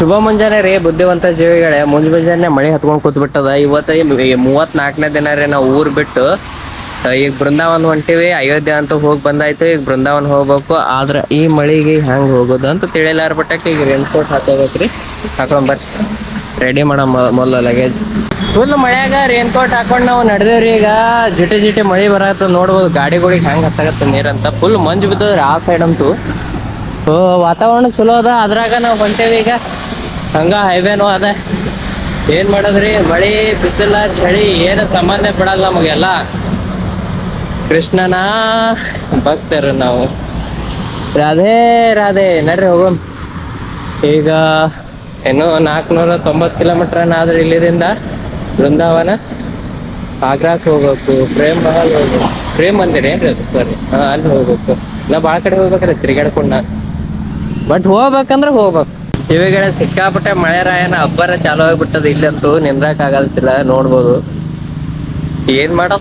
ಶುಭ ಮುಂಜಾನೆ ರೀ ಬುದ್ಧಿವಂತ ಜೀವಿಗಳೇ. ಮುಂಜಾನೆ ಮಳೆ ಹತ್ಕೊಂಡ್ ಕೂತ್ ಬಿಟ್ಟದ. ಇವತ್ತ 34ನೇ ದಿನ ರೀ ನಾವು ಊರ್ ಬಿಟ್ಟು. ಈಗ ಬೃಂದಾವನ್ ಹೊಂಟಿವಿ. ಅಯೋಧ್ಯೆ ಅಂತ ಹೋಗಿ ಬಂದಾಯ್ತು. ಈಗ ಬೃಂದಾವನ್ ಹೋಗ್ಬೇಕು. ಆದ್ರ ಈ ಮಳಿಗೆ ಹೆಂಗ್ ಹೋಗೋದು ಅಂತ ತಿಳಿಲಾರ ಬಟ್ಟಕ್ಕೆ ಈಗ ರೇನ್ ಕೋಟ್ ಹಾಕೋಬೇಕ್ರಿ. ಹಾಕೊಂಡ್ ಬರ್ರಿ, ರೆಡಿ ಮಾಡ ಮೊದಲ ಲಗೇಜ್. ಫುಲ್ ಮಳ್ಯಾಗ ರೇನ್ ಕೋಟ್ ಹಾಕೊಂಡ್ ನಾವು ನಡೆದೇವ್ರಿ. ಈಗ ಜಿಟಿ ಜಿಟಿ ಮಳಿ ಬರತ್ತ ನೋಡ್ಬೋದು. ಗಾಡಿಗಳಿಗೆ ಹೆಂಗ್ ಹತ್ತಾಗತ್ತ ನೀರಂತ. ಫುಲ್ ಮಂಜು ಬಿದ್ದದ್ರಿ ಆ ಸೈಡ್ ಅಂತೂ. ವಾತಾವರಣ ಚಲೋ ಅದ. ಅದ್ರಾಗ ನಾವು ಹೊಂಟೇವಿ ಈಗ. ಹಂಗ ಹೈವೇನು ಅದ. ಏನ್ ಮಾಡದ್ರಿ, ಮಳಿ ಬಿಸಿಲ ಚಳಿ ಏನು ಸಂಬಂಧ ಪಡಲ್ಲ ನಮಗೆಲ್ಲ. ಕೃಷ್ಣನ ಭಕ್ತರು ನಾವು. ರಾಧೆ ರಾಧೆ. ನಡ್ರಿ ಹೋಗೋಣ. ಈಗ ಏನು 490 ಕಿಲೋಮೀಟರ್ ಆದ್ರೆ ಇಲ್ಲಿದಿಂದ ಬೃಂದಾವನ. ಆಗ್ರಾಕ್ ಹೋಗ್ಬೇಕು. ಪ್ರೇಮ್ ಮಹಲ್ ಹೋಗ್ಬೇಕು. ಪ್ರೇಮ್ ಮಂದಿರ ಏನ್ರಿ ಅದು? ಸರಿ, ಅಲ್ಲಿ ಹೋಗ್ಬೇಕು. ನಾ ಭಾಳ ಕಡೆ ಹೋಗ್ಬೇಕ್ರಿ ತಿರ್ಗಾಡ್ಕೊಂಡ. ಬಟ್ ಹೋಗ್ಬೇಕಂದ್ರೆ ಹೋಗ್ಬೇಕು. ಕಿವಿಗಳ ಸಿಕ್ಕಾಪಟ್ಟೆ ಮಳೆ ರಾಯನ ಅಬ್ಬರ ಚಾಲು ಆಗ್ಬಿಟ್ಟದ. ಇಲ್ಲಂತೂ ನಿಂದ್ರಕ್ ಆಗಲ್ತಿಲ್ಲ. ನೋಡ್ಬೋದು. ಏನ್ ಮಾಡೋ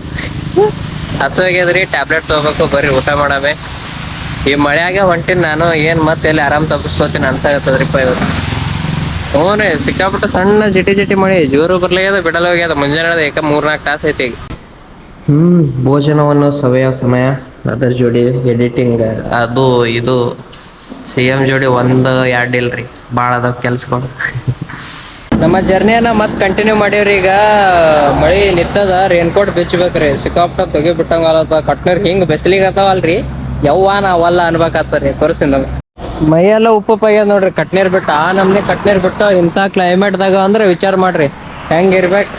ಹಸುವಾಗ್ಯದ್ರಿ. ಟ್ಯಾಬ್ಲೆಟ್ ತಗೋಬೇಕು. ಬರ್ರಿ ಊಟ ಮಾಡಮೆ. ಈ ಮಳೆಯಾಗ ಹೊಂಟಿನ್ ನಾನು. ಏನ್ ಮತ್ತೆ ಎಲ್ಲಿ ಆರಾಮ್ ತಪ್ಪಿಸ್ಕೋತೀನಿ ಅನ್ಸಾಗತ್ತದ್ರಿಪ್ಪ ಇವತ್ತು. ಹ್ಞೂ ರೀ, ಸಿಕ್ಕಾಪಟ್ಟೆ ಸಣ್ಣ ಜಿಟಿ ಜಿಟಿ ಮಳಿ. ಜೋರು ಬರ್ಲಾಗ್ಯದ, ಬಿಡಲ್ ಹೋಗ್ಯದ. ಮುಂಜಾನೆ ಏಕ 3-4 ತಾಸು ಐತಿ ಈಗ. ಭೋಜನವನ್ನು ಸವಿಯೋ ಸಮಯ. ಅದರ ಜೋಡಿ ಎಡಿಟಿಂಗ್ ಅದು ಇದು. CM ಜೋಡಿ 1-2 ಇಲ್ರಿ, ಭಾಳ ಅದಾವ ಕೆಲ್ಸಗಳು. ನಮ್ಮ ಜರ್ನಿಯನ್ನ ಮತ್ತೆ ಕಂಟಿನ್ಯೂ ಮಾಡೀವ್ರಿ. ಈಗ ಮಳಿ ನಿಂತದ. Rain coat ಬೆಚ್ಚಬೇಕ್ರಿ. ಸಿಕ್ಕಾಪಟ್ಟ ತೆಗಿ ಬಿಟ್ಟಂಗ ಕಟ್ನರ್ ಹಿಂಗ್ ಬೆಸ್ಲಿಗತ್ತಾವಲ್ರಿ. ಯವ್ವ ನಾವಲ್ಲ ಅನ್ಬೇಕಾಗ್ತದ್ರಿ. ತೋರಿಸ್ತೀನಿ ನಮ್ಗೆ. ಮೈಯೆಲ್ಲ ಉಪ್ಪು ಆಗ್ಯದ ನೋಡ್ರಿ. ಕಟ್ನೀರ್ ಬಿಟ್ಟು ಆ ನಮ್ನಿ ಕಟ್ನೀರ್ ಬಿಟ್ಟು ಇಂಥ ಕ್ಲೈಮೇಟ್ದಾಗ ಅಂದ್ರೆ ವಿಚಾರ ಮಾಡ್ರಿ ಹೆಂಗಿರ್ಬೇಕು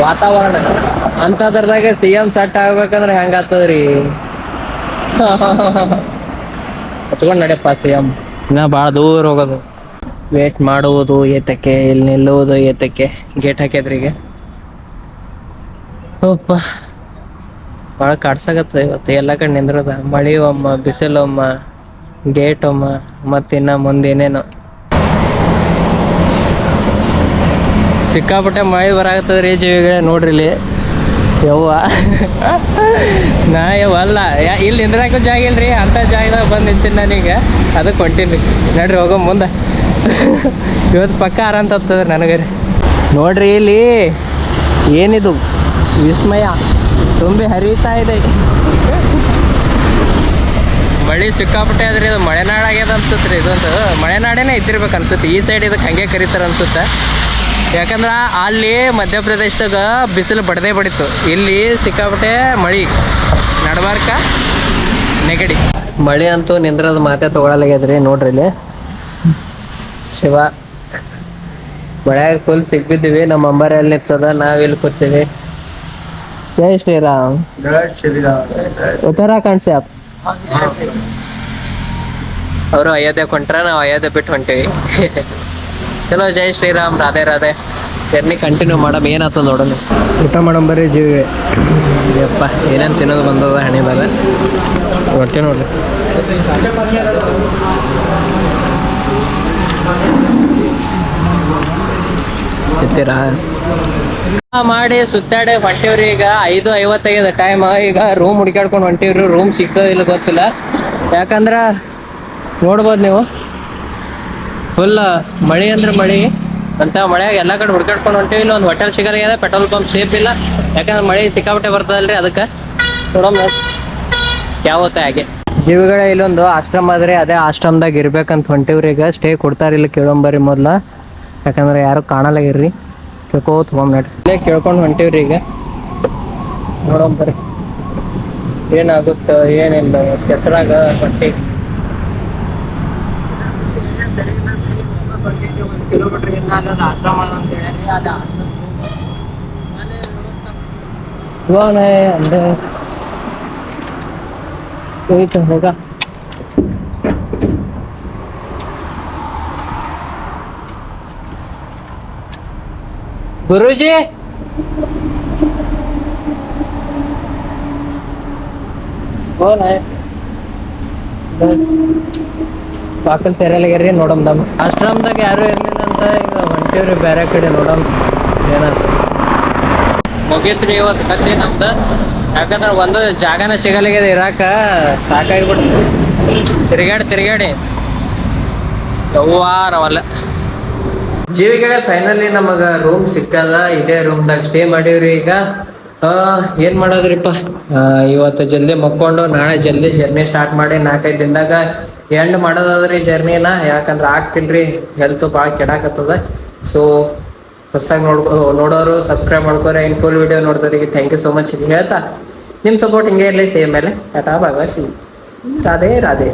ವಾತಾವರಣ. ಅಂತದ್ರದಾಗ CM ಸೆಟ್ ಆಗ್ಬೇಕಂದ್ರೆ ಹೆಂಗ ಆಗ್ತದ್ರಿ. ಹಚ್ಕೊಂಡ್ ನಡಿಯಪ್ಪ CM. ಇನ್ನ ಭಾಳ ದೂರ ಹೋಗೋದು. ವೇಟ್ ಮಾಡುವುದು ಏತಕ್ಕೆ, ಇಲ್ಲಿ ನಿಲ್ಲುವುದು ಏತಕ್ಕೆ. ಗೇಟ್ ಹಾಕ್ಯದ್ರಿ ಈಗ. ಓಪ್ಪ, ಭಾಳ ಕಾಡ್ಸಾಗತ್ತ ಇವತ್ತು. ಎಲ್ಲ ಕಡೆ ನಿಂದ್ರದ. ಮಳಿ ಒಮ್ಮ, ಬಿಸಿಲೊಮ್ಮ, ಗೇಟ್ ಒಮ್ಮ, ಮತ್ತಿನ್ನ ಮುಂದೇನೇನು. ಸಿಕ್ಕಾಪಟ್ಟೆ ಮಳೆ ಬರಾಕತ್ತದ್ರಿ ಜೀವಿಗಳೇ. ನೋಡ್ರಿ ಇಲ್ಲಿ. ಯವ್ವ ನಾ ಯವ್ವಲ್ಲ ಇಲ್ಲಿ ನಿಂದ್ರಾಕ ಜಾಗ ಇಲ್ರಿ. ಅಂತ ಜಾಗದಾಗ ಬಂದು ನಿಂತೀನಿ ನಾನೀಗ. ಅದಕ್ಕೆ ಹೊಂಟೀನಿ. ನಡ್ರಿ ಹೋಗೋ ಮುಂದೆ. ಇವತ್ತು ಪಕ್ಕ ಆರಾಮ್ ತಪ್ತದ್ರಿ ನನಗೆ ರೀ. ನೋಡ್ರಿ ಇಲ್ಲಿ ಏನಿದು ವಿಸ್ಮಯ ತುಂಬಿ ಹರಿತಾ ಇದೆ. ಮಳಿ ಸಿಕ್ಕಾಪಟ್ಟೆ ಆದ್ರಿ. ಇದು ಮಳೆನಾಡು ಆಗ್ಯದ ಅನ್ಸುತ್ತೆ ರೀ. ಇದೊಂದು ಮಳೆನಾಡೇನೆ ಇದ್ದಿರ್ಬೇಕು ಅನ್ಸುತ್ತೆ. ಈ ಸೈಡ್ ಇದಕ್ಕೆ ಹಂಗೆ ಕರೀತಾರೆ ಅನ್ಸುತ್ತೆ. ಯಾಕಂದ್ರೆ ಅಲ್ಲಿ ಮಧ್ಯಪ್ರದೇಶದಾಗ ಬಿಸಿಲು ಬಡದೇ ಬಡಿತು. ಇಲ್ಲಿ ಸಿಕ್ಕಾಪಟ್ಟೆ ಮಳಿ. ನಡ್ಬಾರ್ಕ ನೆಗಡಿ. ಮಳಿ ಅಂತೂ ನಿಂದ್ರದ ಮಾತೆ ತೊಗೊಳಲಾಗ್ಯದ್ರಿ. ನೋಡ್ರಿ ಇಲ್ಲಿ ಶಿವ. ಮಳೆಯಾಗ ಫುಲ್ ಸಿಗ್ಬಿದ್ದೀವಿ. ನಮ್ಮ ಅಂಬಾರಿ ಅಲ್ಲಿ ನಿಂತದ, ನಾವಿಲ್ಲಿ ಕೂತೀವಿ. ಜೈ ಶ್ರೀರಾಮ್. ಉತ್ತರಾಖಂಡ್ से आप? ಅವರು ಅಯೋಧ್ಯೆ ಕೊಂಟ್ರ, ನಾವು ಅಯೋಧ್ಯೆ ಬಿಟ್ಟು ಹೊಂಟೀವಿ. ಚಲೋ, ಜೈ ಶ್ರೀರಾಮ್. ರಾಧೆ ರಾಧೆ. ಜರ್ನಿ ಕಂಟಿನ್ಯೂ ಮಾಡಮ್. ಏನಾಗ್ತದ ನೋಡೋಣ. ಊಟ ಮಾಡಂಬರಿ ಜೀವಿ. ಯಪ್ಪ ಏನೇನು ತಿನ್ನೋದು ಬಂದದ ಹಣೆ ಮೇಲೆ. ರೊಟ್ಟಿ ನೋಡ್ರಿ. ಎತ್ತೀರಾ ಮಾಡಿ ಸುತ್ತಾಡಿ ಹೊಂಟಿವ್ರಿ. ಈಗ 5:55 ಟೈಮ್. ಈಗ ರೂಮ್ ಹುಡ್ಕಾಡ್ಕೊಂಡು ಹೊಂಟಿವ್ರಿ. ರೂಮ್ ಸಿಗ್ತದ ಇಲ್ಲ ಗೊತ್ತಿಲ್ಲ. ಯಾಕಂದ್ರ ನೋಡ್ಬೋದು ನೀವು, ಫುಲ್ ಮಳಿ ಅಂದ್ರೆ ಮಳಿ ಅಂತ. ಮಳೆಯಾಗ ಎಲ್ಲ ಕಡೆ ಹುಡ್ಕಾಡ್ಕೊಂಡು ಹೊಂಟಿವಿ. ಇಲ್ಲ ಒಂದು ಹೋಟೆಲ್ ಸಿಗಲ್ಲ, ಪೆಟ್ರೋಲ್ ಪಂಪ್ ಸೇಫ್ ಇಲ್ಲ. ಯಾಕಂದ್ರೆ ಮಳಿ ಸಿಕ್ಕಾಪಟ್ಟೆ ಬರ್ತದಲ್ರಿ. ಅದಕ್ಕೆ ನೋಡೋಣ ಯಾವತ್ತ ಹಾಗೆ. ಜೀವಿಗಳ ಇಲ್ಲೊಂದು ಆಶ್ರಮ ಆದ್ರಿ. ಅದೇ ಆಶ್ರಮದಾಗ ಇರ್ಬೇಕಂತ ಹೊಂಟಿವ್ರಿ. ಈಗ ಸ್ಟೇ ಕೊಡ್ತಾರ ಇಲ್ಲ ಕೇಳಂಬರಿ ಮೊದ್ಲ. ಯಾಕಂದ್ರೆ ಯಾರು ಕಾಣಲಾಗಿರ್ರಿ. ಕೇಳ್ಕೋತ ಹೋಗ್ ನಡ್ರಿ. ಇಲ್ಲೇ ಕೇಳ್ಕೊಂಡು ಹೊಂಟಿವ್ರಿ. ಈಗ ನೋಡಂಬರಿ ಏನಾಗುತ್ತ ಏನಿಲ್ಲ. ಕೆಸರಾಗ ಹೊಂಟಿ. 1 ಕಿಲೋಮೀಟರ್ ಆಶ್ರಮ ಅಂತ ಹೇಳಿ. ಅದು कौन है अंदर? कोई तो होगा. गुरुजी कौन है? ಬಾಕಲ್ ತೆರೆಯಲಾಗ್ಯಾರಿ. ನೋಡಮ್ ದಮ್ ಆಶ್ರಮದಾಗ ಯಾರು ಇರ್ಲಿಲ್ಲ ಅಂತ ಈಗ ಹೊಂಟಿವ್ರಿ ಬೇರೆ ಕಡೆ. ನೋಡಮ್ ಏನಾಯ್ತು. ಮುಗೀತ್ರಿ ಇವತ್ತು ಕತ್ತಿ ನಮ್ದು. ಯಾಕಂದ್ರೆ ಒಂದು ಜಾಗನ ಸಿಗಲಾಗ್ಯದ ಇರಾಕ. ಸಾಕಾಗಿಬಿಡ್ತು ತಿರ್ಗಾಡಿ ಯವ್ವ ನಾವಲ್ಲ. ಜೀವಿಗಳೇ ಫೈನಲಿ ನಮಗ ರೂಮ್ ಸಿಕ್ಕದ. ಇದೇ ರೂಮ್ದಾಗ ಸ್ಟೇ ಮಾಡೀವ್ರಿ. ಈಗ ಏನ್ ಮಾಡೋದ್ರಿಪ್ಪ, ಇವತ್ತು ಜಲ್ದಿ ಮಕ್ಕೊಂಡು ನಾಳೆ ಜಲ್ದಿ ಜರ್ನಿ ಸ್ಟಾರ್ಟ್ ಮಾಡಿ 4-5 ದಿನದಾಗ ಎಂಡ್ ಮಾಡೋದಾದ್ರಿ ಜರ್ನಿನ. ಯಾಕಂದ್ರೆ ಆಗ್ತಿಲ್ರಿ, ಹೆಲ್ತ್ ಭಾಳ ಕೆಡಾಕತ್ತದ. ಸೊ ಹೊಸ್ದಾಗಿ ನೋಡೋರು ಸಬ್ಸ್ಕ್ರೈಬ್ ಮಾಡ್ಕೋರಿ. ಇನ್ ಫುಲ್ ವಿಡಿಯೋ ನೋಡ್ದವ್ರಿಗೆ ಥ್ಯಾಂಕ್ ಯು ಸೋ ಮಚ್ ಹೇಳ್ತಾ, ನಿಮ್ಮ ಸಪೋರ್ಟ್ ಹಿಂಗೆ ಇರಲಿ. ಸೇಮ್ ಮೇಲೆ tata bye bye, see Radhe Radhe.